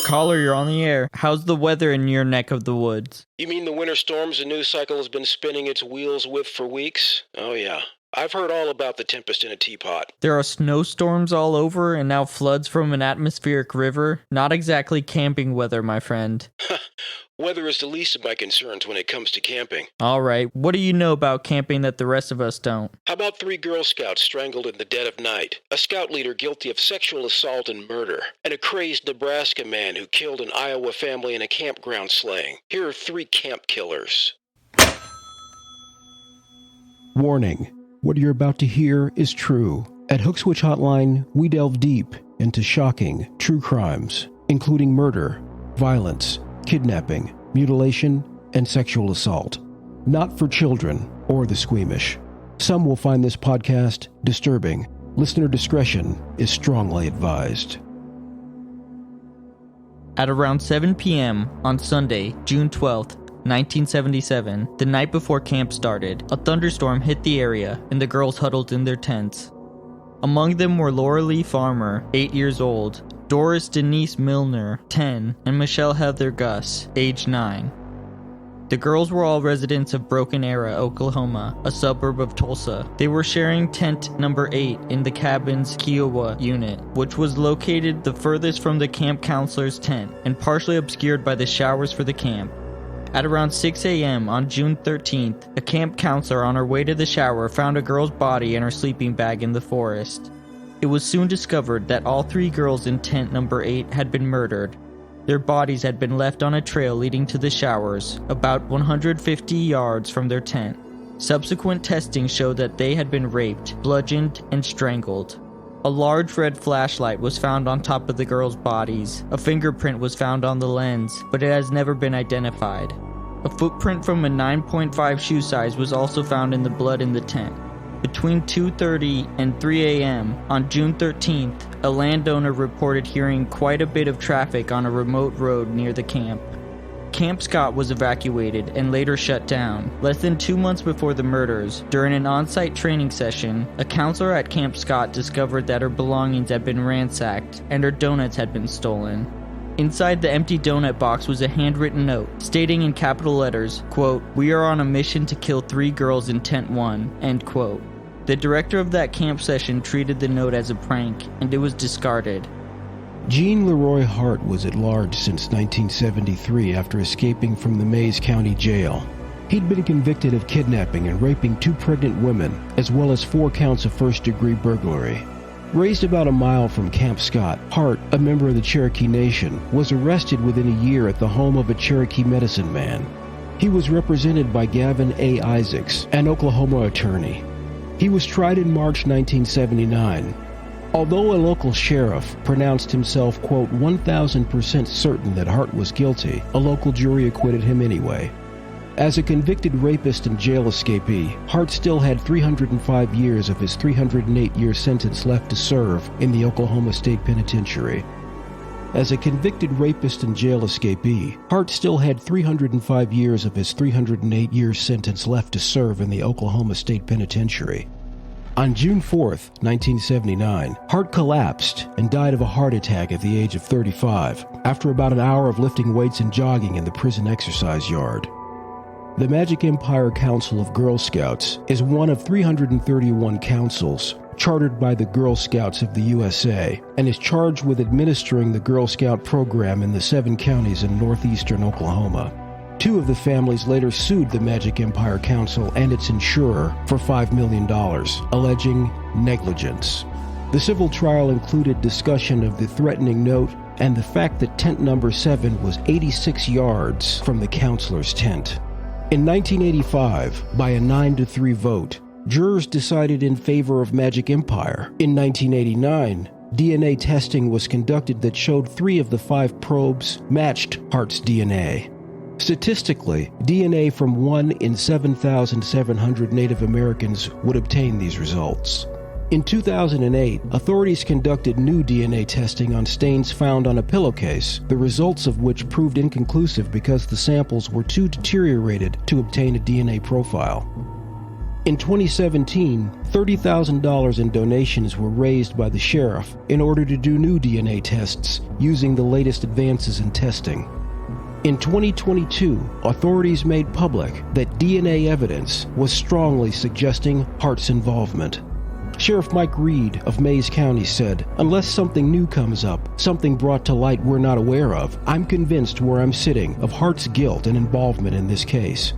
Caller, you're on the air. How's the weather in your neck of the woods? You mean the winter storms the news cycle has been spinning its wheels with for weeks? Oh yeah. I've heard all about the tempest in a teapot. There are snowstorms all over and now floods from an atmospheric river. Not exactly camping weather, my friend. Weather is the least of my concerns when it comes to camping. Alright, what do you know about camping that the rest of us don't? How about 3 Girl Scouts strangled in the dead of night, a scout leader guilty of sexual assault and murder, and a crazed Nebraska man who killed an Iowa family in a campground slaying? Here are 3 camp killers. Warning. What you're about to hear is true. At Hook Switch Hotline, we delve deep into shocking, true crimes, including murder, violence, kidnapping, mutilation, and sexual assault. Not for children or the squeamish. Some will find this podcast disturbing. Listener discretion is strongly advised. At around 7 p.m. on Sunday, June 12th, 1977, the night before camp started, a thunderstorm hit the area and the girls huddled in their tents. Among them were Laura Lee Farmer, 8 years old, Doris Denise Milner, 10, and Michelle Heather Gus, age 9. The girls were all residents of Broken Arrow, Oklahoma, a suburb of Tulsa. They were sharing tent number 8 in the cabin's Kiowa unit, which was located the furthest from the camp counselor's tent and partially obscured by the showers for the camp. At around 6 a.m. on June 13th, a camp counselor on her way to the shower found a girl's body in her sleeping bag in the forest. It was soon discovered that all 3 girls in tent number 8 had been murdered. Their bodies had been left on a trail leading to the showers, about 150 yards from their tent. Subsequent testing showed that they had been raped, bludgeoned, and strangled. A large red flashlight was found on top of the girls' bodies. A fingerprint was found on the lens, but it has never been identified. A footprint from a 9.5 shoe size was also found in the blood in the tent. Between 2:30 and 3 a.m. on June 13th, a landowner reported hearing quite a bit of traffic on a remote road near the camp. Camp Scott was evacuated and later shut down. Less than 2 months before the murders, during an on-site training session, a counselor at Camp Scott discovered that her belongings had been ransacked and her donuts had been stolen. Inside the empty donut box was a handwritten note stating in capital letters, quote, "We are on a mission to kill 3 girls in tent 1, end quote. The director of that camp session treated the note as a prank, and it was discarded. Gene Leroy Hart was at large since 1973 after escaping from the Mays County Jail. He'd been convicted of kidnapping and raping 2 pregnant women, as well as 4 counts of first-degree burglary. Raised about a mile from Camp Scott, Hart, a member of the Cherokee Nation, was arrested within a year at the home of a Cherokee medicine man. He was represented by Gavin A. Isaacs, an Oklahoma attorney. He was tried in March 1979. Although a local sheriff pronounced himself, quote, 1,000% certain that Hart was guilty, a local jury acquitted him anyway. As a convicted rapist and jail escapee, Hart still had 305 years of his 308-year sentence left to serve in the Oklahoma State Penitentiary. As a convicted rapist and jail escapee, Hart still had 305 years of his 308-year sentence left to serve in the Oklahoma State Penitentiary. On June 4, 1979, Hart collapsed and died of a heart attack at the age of 35 after about an hour of lifting weights and jogging in the prison exercise yard. The Magic Empire Council of Girl Scouts is one of 331 councils chartered by the Girl Scouts of the USA and is charged with administering the Girl Scout program in the 7 counties in northeastern Oklahoma. 2 of the families later sued the Magic Empire Council and its insurer for $5 million, alleging negligence. The civil trial included discussion of the threatening note and the fact that tent number 7 was 86 yards from the counselor's tent. In 1985, by a 9-3 vote, jurors decided in favor of Magic Empire. In 1989, DNA testing was conducted that showed 3 of the 5 probes matched Hart's DNA. Statistically, DNA from 1 in 7,700 Native Americans would obtain these results. In 2008, authorities conducted new DNA testing on stains found on a pillowcase, the results of which proved inconclusive because the samples were too deteriorated to obtain a DNA profile. In 2017, $30,000 in donations were raised by the sheriff in order to do new DNA tests using the latest advances in testing. In 2022, authorities made public that DNA evidence was strongly suggesting Hart's involvement. Sheriff Mike Reed of Mays County said, "Unless something new comes up, something brought to light we're not aware of, I'm convinced where I'm sitting of Hart's guilt and involvement in this case."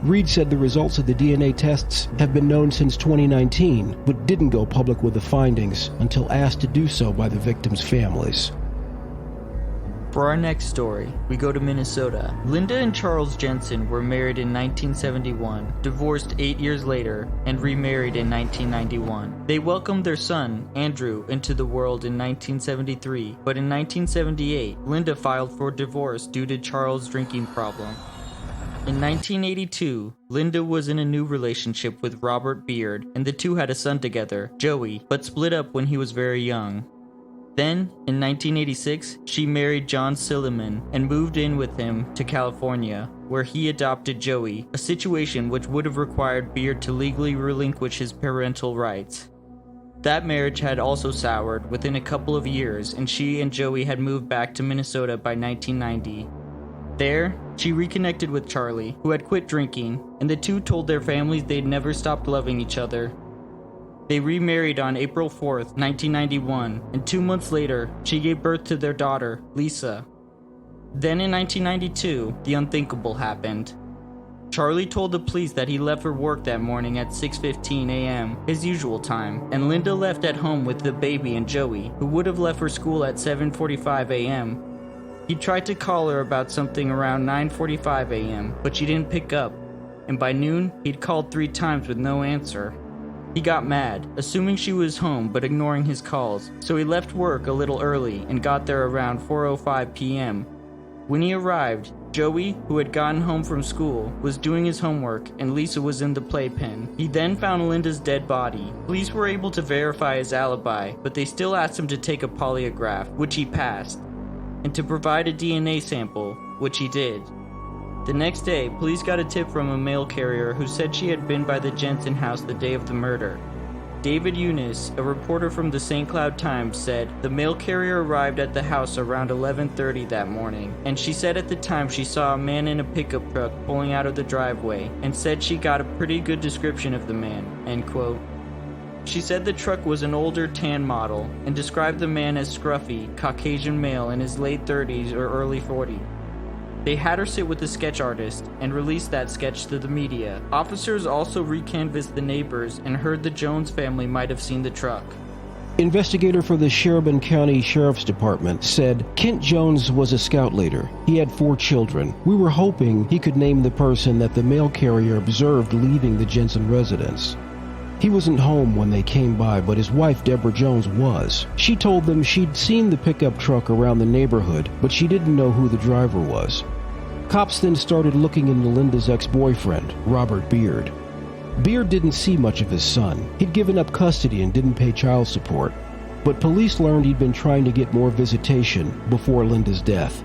Reed said the results of the DNA tests have been known since 2019, but didn't go public with the findings until asked to do so by the victims' families. For our next story, we go to Minnesota. Linda and Charles Jensen were married in 1971, divorced 8 years later, and remarried in 1991. They welcomed their son, Andrew, into the world in 1973, but in 1978, Linda filed for divorce due to Charles' drinking problem. In 1982, Linda was in a new relationship with Robert Beard, and the two had a son together, Joey, but split up when he was very young. Then, in 1986, she married John Silliman and moved in with him to California, where he adopted Joey, a situation which would have required Beard to legally relinquish his parental rights. That marriage had also soured within a couple of years, and she and Joey had moved back to Minnesota by 1990. There, she reconnected with Charlie, who had quit drinking, and the two told their families they'd never stopped loving each other. They remarried on April 4th, 1991, and 2 months later, she gave birth to their daughter, Lisa. Then in 1992, the unthinkable happened. Charlie told the police that he left for work that morning at 6:15 a.m., his usual time, and Linda left at home with the baby and Joey, who would have left for school at 7:45 a.m. He tried to call her about something around 9:45 a.m., but she didn't pick up, and by noon, he'd called 3 times with no answer. He got mad, assuming she was home but ignoring his calls, so he left work a little early and got there around 4:05 p.m. When he arrived, Joey, who had gotten home from school, was doing his homework and Lisa was in the playpen. He then found Linda's dead body. Police were able to verify his alibi, but they still asked him to take a polygraph, which he passed, and to provide a DNA sample, which he did. The next day, police got a tip from a mail carrier who said she had been by the Jensen house the day of the murder. David Eunice, a reporter from the St. Cloud Times, said the mail carrier arrived at the house around 11:30 that morning, and she said at the time she saw a man in a pickup truck pulling out of the driveway, and said she got a pretty good description of the man, end quote. She said the truck was an older tan model, and described the man as scruffy, Caucasian male in his late 30s or early 40s. They had her sit with the sketch artist and released that sketch to the media. Officers also recanvassed the neighbors and heard the Jones family might have seen the truck. Investigator for the Sheridan County Sheriff's Department said Kent Jones was a scout leader. He had 4 children. We were hoping he could name the person that the mail carrier observed leaving the Jensen residence. He wasn't home when they came by, but his wife, Deborah Jones, was. She told them she'd seen the pickup truck around the neighborhood, but she didn't know who the driver was. Cops then started looking into Linda's ex-boyfriend, Robert Beard. Beard didn't see much of his son. He'd given up custody and didn't pay child support. But police learned he'd been trying to get more visitation before Linda's death.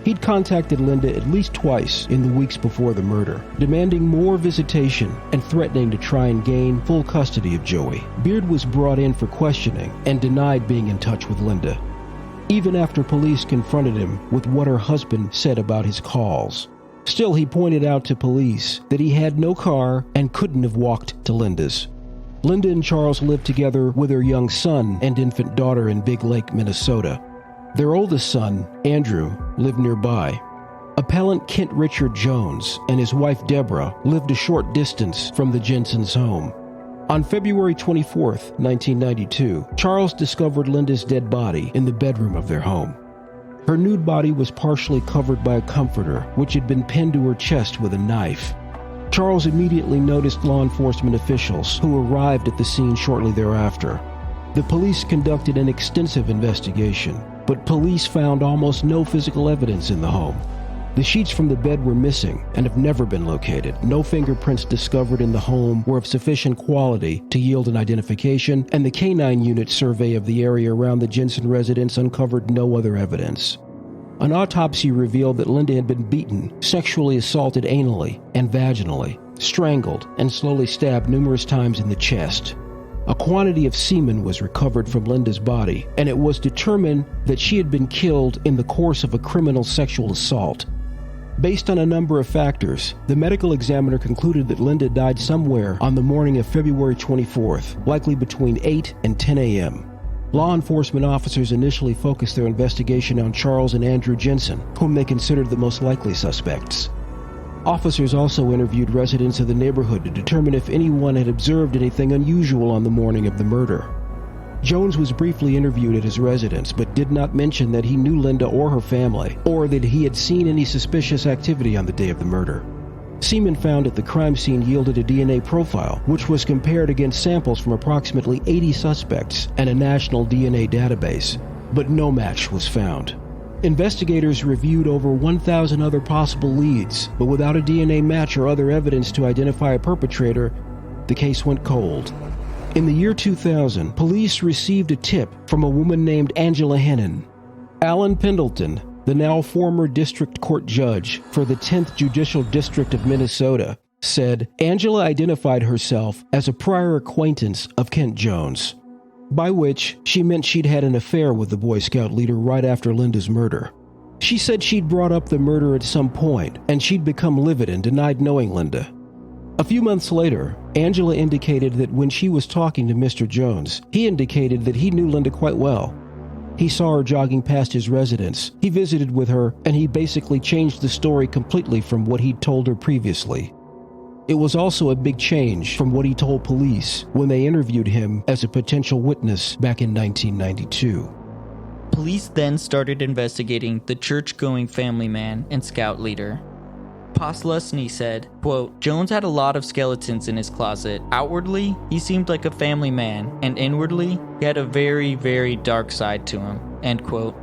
He'd contacted Linda at least twice in the weeks before the murder, demanding more visitation and threatening to try and gain full custody of Joey. Beard was brought in for questioning and denied being in touch with Linda, even after police confronted him with what her husband said about his calls. Still, he pointed out to police that he had no car and couldn't have walked to Linda's. Linda and Charles lived together with their young son and infant daughter in Big Lake, Minnesota. Their oldest son, Andrew, lived nearby. Appellant Kent Richard Jones and his wife Deborah lived a short distance from the Jensen's home. On February 24, 1992, Charles discovered Linda's dead body in the bedroom of their home. Her nude body was partially covered by a comforter, which had been pinned to her chest with a knife. Charles immediately noticed law enforcement officials who arrived at the scene shortly thereafter. The police conducted an extensive investigation, but police found almost no physical evidence in the home. The sheets from the bed were missing and have never been located. No fingerprints discovered in the home were of sufficient quality to yield an identification, and the K-9 unit survey of the area around the Jensen residence uncovered no other evidence. An autopsy revealed that Linda had been beaten, sexually assaulted anally and vaginally. strangled, and slowly stabbed numerous times in the chest. A quantity of semen was recovered from Linda's body, and it was determined that she had been killed in the course of a criminal sexual assault. Based on a number of factors, the medical examiner concluded that Linda died somewhere on the morning of February 24th, likely between 8 and 10 a.m. Law enforcement officers initially focused their investigation on Charles and Andrew Jensen, whom they considered the most likely suspects. Officers also interviewed residents of the neighborhood to determine if anyone had observed anything unusual on the morning of the murder. Jones was briefly interviewed at his residence, but did not mention that he knew Linda or her family, or that he had seen any suspicious activity on the day of the murder. Semen found at the crime scene yielded a DNA profile, which was compared against samples from approximately 80 suspects and a national DNA database, but no match was found. Investigators reviewed over 1,000 other possible leads, but without a DNA match or other evidence to identify a perpetrator, the case went cold. In the year 2000, police received a tip from a woman named Angela Hennon. Alan Pendleton, the now former district court judge for the 10th Judicial District of Minnesota, said Angela identified herself as a prior acquaintance of Kent Jones, by which she meant she'd had an affair with the Boy Scout leader right after Linda's murder. She said she'd brought up the murder at some point, and she'd become livid and denied knowing Linda. A few months later, Angela indicated that when she was talking to Mr. Jones, he indicated that he knew Linda quite well. He saw her jogging past his residence, he visited with her, and he basically changed the story completely from what he'd told her previously. It was also a big change from what he told police when they interviewed him as a potential witness back in 1992. Police then started investigating the church-going family man and scout leader. Poslusny said, quote, Jones had a lot of skeletons in his closet. Outwardly, he seemed like a family man, and inwardly, he had a very, very dark side to him, end quote.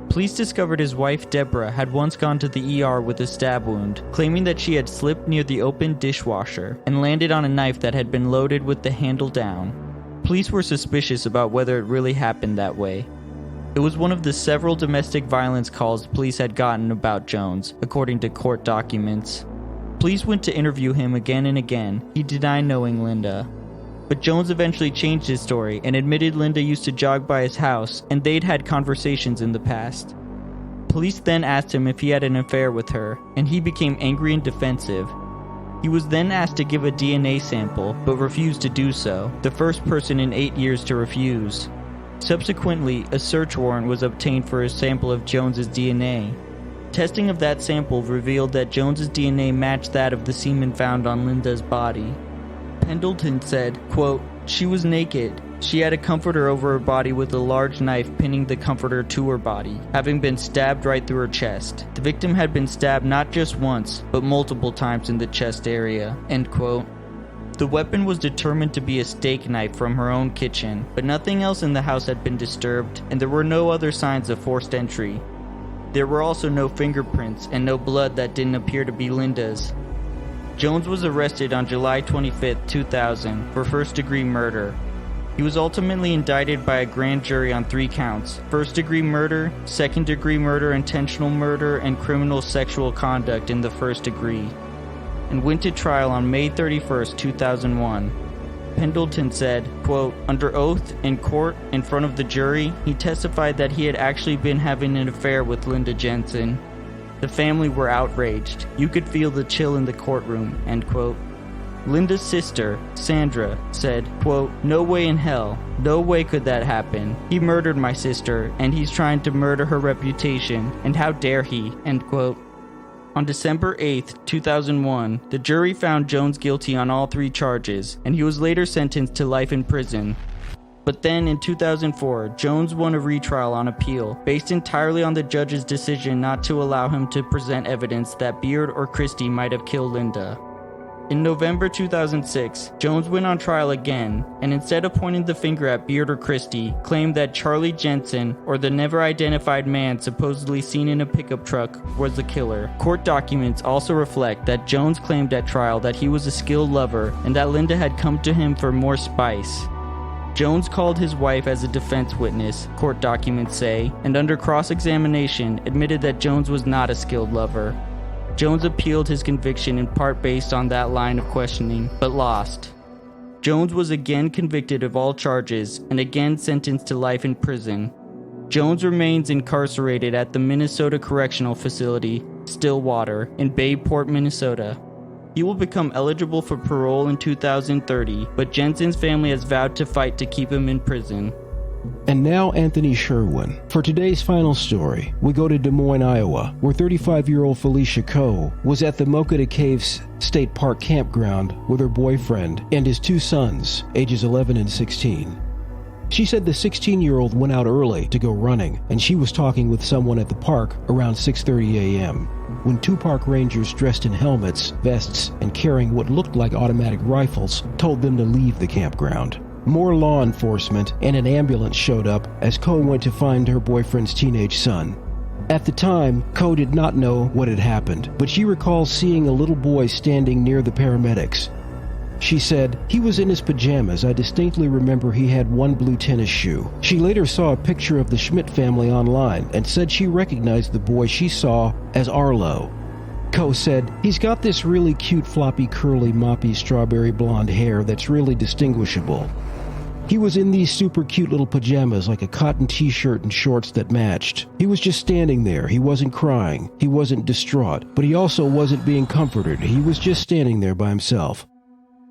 Police discovered his wife Deborah had once gone to the ER with a stab wound, claiming that she had slipped near the open dishwasher and landed on a knife that had been loaded with the handle down. Police were suspicious about whether it really happened that way. It was one of the several domestic violence calls police had gotten about Jones, according to court documents. Police went to interview him again and again. He denied knowing Linda. But Jones eventually changed his story and admitted Linda used to jog by his house and they'd had conversations in the past. Police then asked him if he had an affair with her, and he became angry and defensive. He was then asked to give a DNA sample, but refused to do so, the first person in 8 years to refuse. Subsequently, a search warrant was obtained for a sample of Jones's DNA. Testing of that sample revealed that Jones's DNA matched that of the semen found on Linda's body. Pendleton said, quote, she was naked. She had a comforter over her body with a large knife pinning the comforter to her body, having been stabbed right through her chest. The victim had been stabbed not just once, but multiple times in the chest area, end quote. The weapon was determined to be a steak knife from her own kitchen, but nothing else in the house had been disturbed, and there were no other signs of forced entry. There were also no fingerprints and no blood that didn't appear to be Linda's. Jones was arrested on July 25, 2000 for first-degree murder. He was ultimately indicted by a grand jury on 3 counts: first-degree murder, second-degree murder, intentional murder, and criminal sexual conduct in the first degree, and went to trial on May 31, 2001. Pendleton said, quote, under oath, in court, in front of the jury, he testified that he had actually been having an affair with Linda Jensen. The family were outraged. You could feel the chill in the courtroom, end quote. Linda's sister, Sandra, said, quote, no way in hell. No way could that happen. He murdered my sister, and he's trying to murder her reputation, and how dare he, end quote. On December 8, 2001, the jury found Jones guilty on all 3 charges, and he was later sentenced to life in prison. But then, in 2004, Jones won a retrial on appeal, based entirely on the judge's decision not to allow him to present evidence that Beard or Christie might have killed Linda. In November 2006, Jones went on trial again, and instead of pointing the finger at Beard or Christie, claimed that Charlie Jensen, or the never-identified man supposedly seen in a pickup truck, was the killer. Court documents also reflect that Jones claimed at trial that he was a skilled lover and that Linda had come to him for more spice. Jones called his wife as a defense witness, court documents say, and under cross-examination admitted that Jones was not a skilled lover. Jones appealed his conviction in part based on that line of questioning, but lost. Jones was again convicted of all charges and again sentenced to life in prison. Jones remains incarcerated at the Minnesota Correctional Facility, Stillwater, in Bayport, Minnesota. He will become eligible for parole in 2030, but Jensen's family has vowed to fight to keep him in prison. And now Anthony Sherwin. For today's final story, we go to Des Moines, Iowa, where 35-year-old Felicia Coe was at the Mokata Caves State Park campground with her boyfriend and his two sons, ages 11 and 16. She said the 16-year-old went out early to go running, and she was talking with someone at the park around 6:30 a.m. when two park rangers dressed in helmets, vests, and carrying what looked like automatic rifles told them to leave the campground. More law enforcement and an ambulance showed up as Coe went to find her boyfriend's teenage son. At the time, Coe did not know what had happened, but she recalls seeing a little boy standing near the paramedics. She said, "He was in his pajamas. I distinctly remember he had one blue tennis shoe." She later saw a picture of the Schmidt family online and said she recognized the boy she saw as Arlo. Coe said, "He's got this really cute floppy curly moppy strawberry blonde hair that's really distinguishable. He was in these super cute little pajamas, like a cotton t-shirt and shorts that matched. He was just standing there. He wasn't crying. He wasn't distraught, but he also wasn't being comforted. He was just standing there by himself."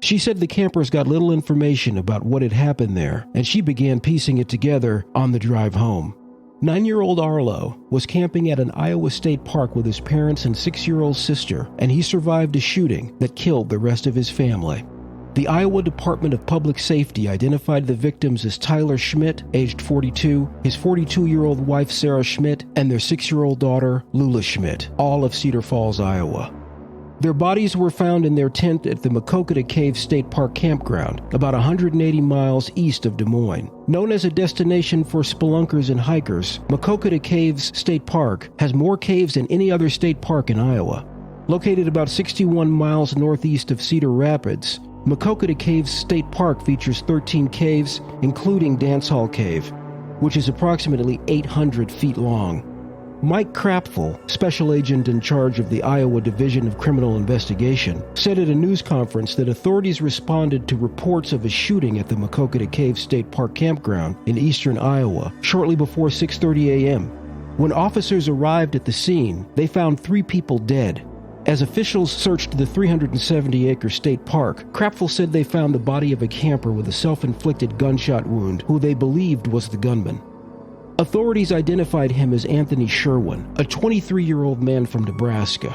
She said the campers got little information about what had happened there, and she began piecing it together on the drive home. 9-year-old Arlo was camping at an Iowa state park with his parents and 6-year-old sister, and he survived a shooting that killed the rest of his family. The Iowa Department of Public Safety identified the victims as Tyler Schmidt, aged 42, his 42-year-old wife Sarah Schmidt, and their 6-year-old daughter Lula Schmidt, all of Cedar Falls, Iowa. Their bodies were found in their tent at the Mokata Caves State Park campground, about 180 miles east of Des Moines. Known as a destination for spelunkers and hikers, Mokata Caves State Park has more caves than any other state park in Iowa. Located about 61 miles northeast of Cedar Rapids, Mokata Caves State Park features 13 caves, including Dance Hall Cave, which is approximately 800 feet long. Mike Krapfel, special agent in charge of the Iowa Division of Criminal Investigation, said at a news conference that authorities responded to reports of a shooting at the Mokata Caves State Park campground in eastern Iowa shortly before 6:30 a.m. When officers arrived at the scene, they found 3 people dead. As officials searched the 370-acre state park, Krapfel said they found the body of a camper with a self-inflicted gunshot wound who they believed was the gunman. Authorities identified him as Anthony Sherwin, a 23-year-old man from Nebraska.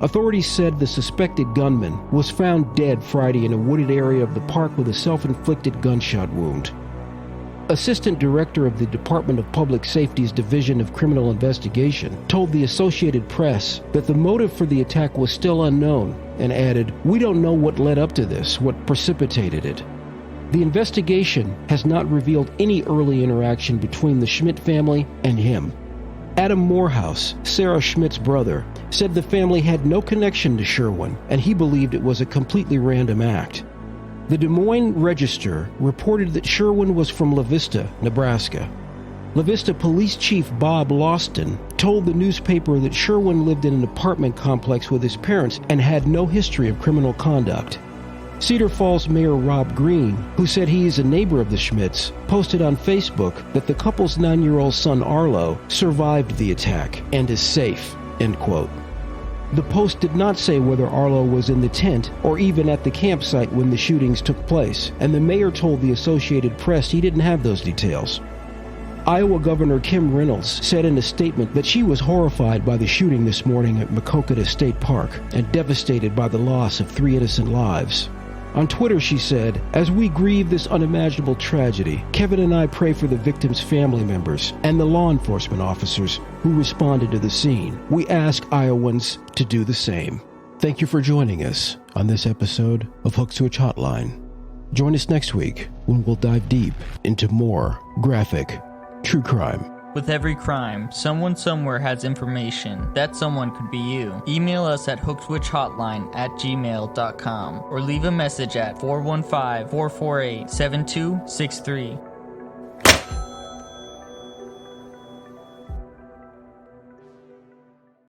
Authorities said the suspected gunman was found dead Friday in a wooded area of the park with a self-inflicted gunshot wound. Assistant Director of the Department of Public Safety's Division of Criminal Investigation told the Associated Press that the motive for the attack was still unknown and added, "We don't know what led up to this, what precipitated it." The investigation has not revealed any early interaction between the Schmidt family and him. Adam Morehouse, Sarah Schmidt's brother, said the family had no connection to Sherwin, and he believed it was a completely random act. The Des Moines Register reported that Sherwin was from La Vista, Nebraska. La Vista Police Chief Bob Lawston told the newspaper that Sherwin lived in an apartment complex with his parents and had no history of criminal conduct. Cedar Falls Mayor Rob Green, who said he is a neighbor of the Schmidts, posted on Facebook that the couple's 9-year-old son Arlo survived the attack and is safe, end quote. The post did not say whether Arlo was in the tent or even at the campsite when the shootings took place, and the mayor told the Associated Press he didn't have those details. Iowa Governor Kim Reynolds said in a statement that she was horrified by the shooting this morning at Mokata State Park and devastated by the loss of 3 innocent lives. On Twitter, she said, "As we grieve this unimaginable tragedy, Kevin and I pray for the victims' family members and the law enforcement officers who responded to the scene. We ask Iowans to do the same." Thank you for joining us on this episode of Hook Switch Hotline. Join us next week when we'll dive deep into more graphic true crime. With every crime, someone somewhere has information. That someone could be you. Email us at hookswitchhotline@gmail.com or leave a message at 415-448-7263.